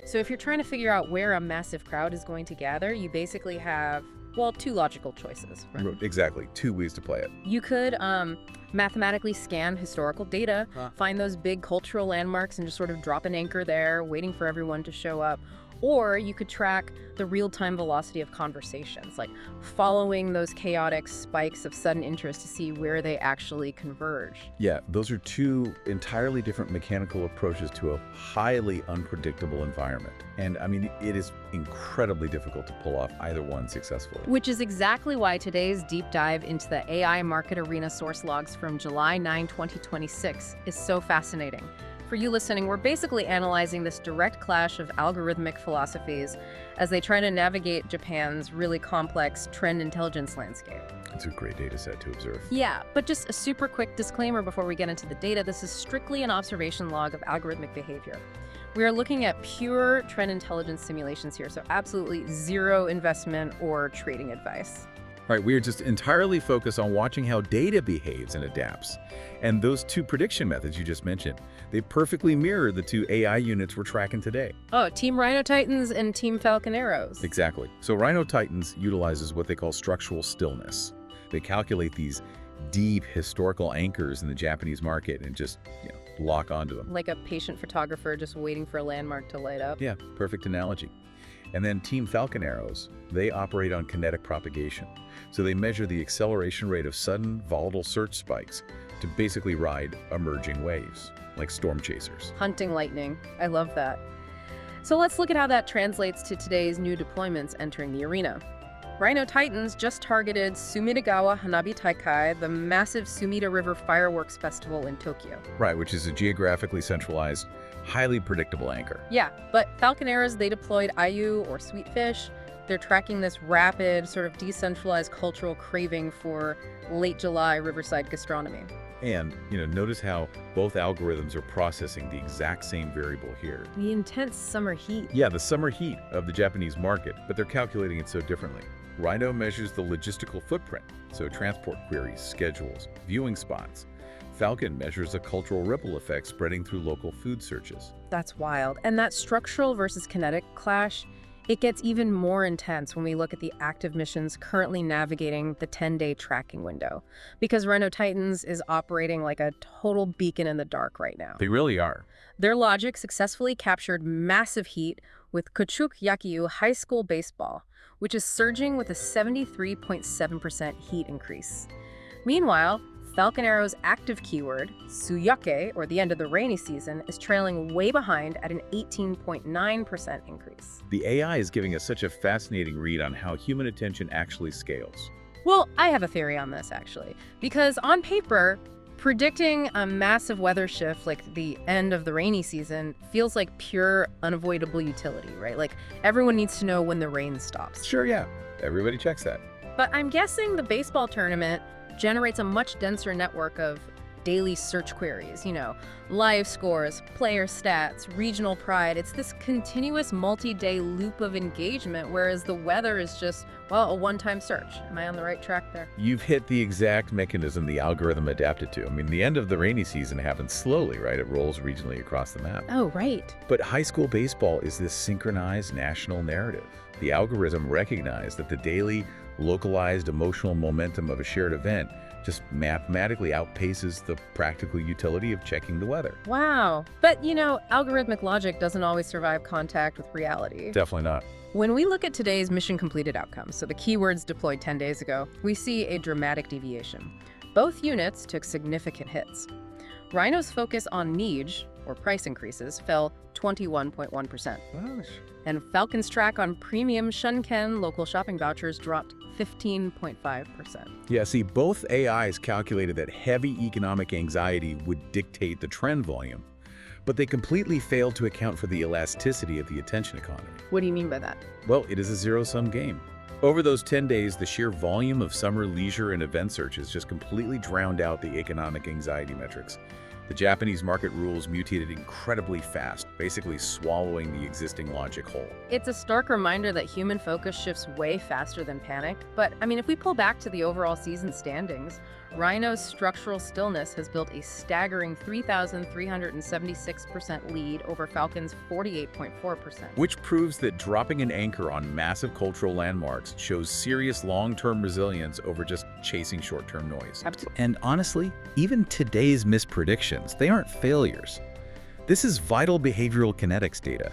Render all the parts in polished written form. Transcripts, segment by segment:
So if you're trying to figure out where a massive crowd is going to gather, you basically have, well, two logical choices. Right? Exactly. Two ways to play it. You could mathematically scan historical data, find those big cultural landmarks and just sort of drop an anchor there, waiting for everyone to show up. Or you could track the real-time velocity of conversations, like following those chaotic spikes of sudden interest to see where they actually converge. Yeah, those are two entirely different mechanical approaches to a highly unpredictable environment. And I mean, it is incredibly difficult to pull off either one successfully. Which is exactly why today's deep dive into the AI market arena source logs from July 9, 2026 is so fascinating. For you listening, we're basically analyzing this direct clash of algorithmic philosophies as they try to navigate Japan's really complex trend intelligence landscape. It's a great data set to observe. Yeah, but just a super quick disclaimer before we get into the data. This is strictly an observation log of algorithmic behavior. We are looking at pure trend intelligence simulations here, so absolutely zero investment or trading advice. All right, we are just entirely focused on watching how data behaves and adapts. And those two prediction methods you just mentioned, they perfectly mirror the two AI units we're tracking today. Oh, Team Rhino Titans and Team Falcon Arrows. Exactly. So Rhino Titans utilizes what they call structural stillness. They calculate these deep historical anchors in the Japanese market and just, lock onto them. Like a patient photographer just waiting for a landmark to light up. Yeah, perfect analogy. And then Team Falcon Arrows, they operate on kinetic propagation. So they measure the acceleration rate of sudden, volatile search spikes to basically ride emerging waves, like storm chasers. Hunting lightning. I love that. So let's look at how that translates to today's new deployments entering the arena. Rhino Titans just targeted Sumidagawa Hanabi Taikai, the massive Sumida River fireworks festival in Tokyo. Right, which is a geographically centralized, highly predictable anchor. Yeah, but Falcon Arrows, they deployed Ayu or Sweetfish. They're tracking this rapid, sort of decentralized cultural craving for late July riverside gastronomy. And, notice how both algorithms are processing the exact same variable here. The intense summer heat. Yeah, the summer heat of the Japanese market, but they're calculating it so differently. Rhino measures the logistical footprint, so transport queries, schedules, viewing spots. Falcon measures a cultural ripple effect spreading through local food searches. That's wild. And that structural versus kinetic clash, it gets even more intense when we look at the active missions currently navigating the 10-day tracking window. Because Rhino Titans is operating like a total beacon in the dark right now. They really are. Their logic successfully captured massive heat with Kochuk Yakyu High School Baseball, which is surging with a 73.7% heat increase. Meanwhile, Falcon Arrow's active keyword, Suyake, or the end of the rainy season, is trailing way behind at an 18.9% increase. The AI is giving us such a fascinating read on how human attention actually scales. Well, I have a theory on this, actually, because on paper, predicting a massive weather shift like the end of the rainy season feels like pure unavoidable utility, right? Like everyone needs to know when the rain stops. Sure, yeah. Everybody checks that. But I'm guessing the baseball tournament generates a much denser network of daily search queries, live scores, player stats, regional pride. It's this continuous multi-day loop of engagement, whereas the weather is just, well, a one-time search. Am I on the right track there? You've hit the exact mechanism the algorithm adapted to. I mean, the end of the rainy season happens slowly, right? It rolls regionally across the map. Oh, right. But high school baseball is this synchronized national narrative. The algorithm recognized that the daily, localized emotional momentum of a shared event just mathematically outpaces the practical utility of checking the weather. Wow. But, algorithmic logic doesn't always survive contact with reality. Definitely not. When we look at today's mission completed outcomes, so the keywords deployed 10 days ago, we see a dramatic deviation. Both units took significant hits. Rhino's focus on niche, or price increases, fell 21.1%. Gosh. And Falcon's track on premium Shunken local shopping vouchers dropped 15.5%. Yeah, see, both AIs calculated that heavy economic anxiety would dictate the trend volume, but they completely failed to account for the elasticity of the attention economy. What do you mean by that? Well, it is a zero-sum game. Over those 10 days, the sheer volume of summer leisure and event searches just completely drowned out the economic anxiety metrics. The Japanese market rules mutated incredibly fast, basically swallowing the existing logic whole. It's a stark reminder that human focus shifts way faster than panic. But, I mean, if we pull back to the overall season standings, Rhino's structural stillness has built a staggering 3,376% lead over Falcon's 48.4%. Which proves that dropping an anchor on massive cultural landmarks shows serious long-term resilience over just chasing short-term noise. And honestly, even today's mispredictions, they aren't failures. This is vital behavioral kinetics data.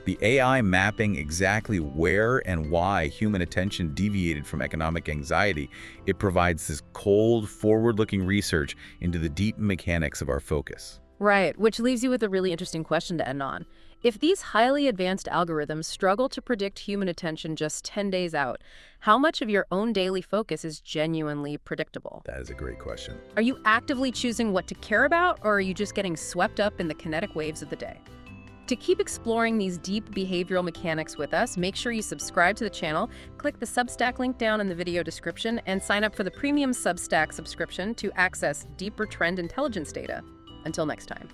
The AI mapping exactly where and why human attention deviated from economic anxiety, it provides this cold, forward-looking research into the deep mechanics of our focus. Right, which leaves you with a really interesting question to end on. If these highly advanced algorithms struggle to predict human attention just 10 days out, how much of your own daily focus is genuinely predictable? That is a great question. Are you actively choosing what to care about, or are you just getting swept up in the kinetic waves of the day? To keep exploring these deep behavioral mechanics with us, make sure you subscribe to the channel, click the Substack link down in the video description, and sign up for the premium Substack subscription to access deeper trend intelligence data. Until next time.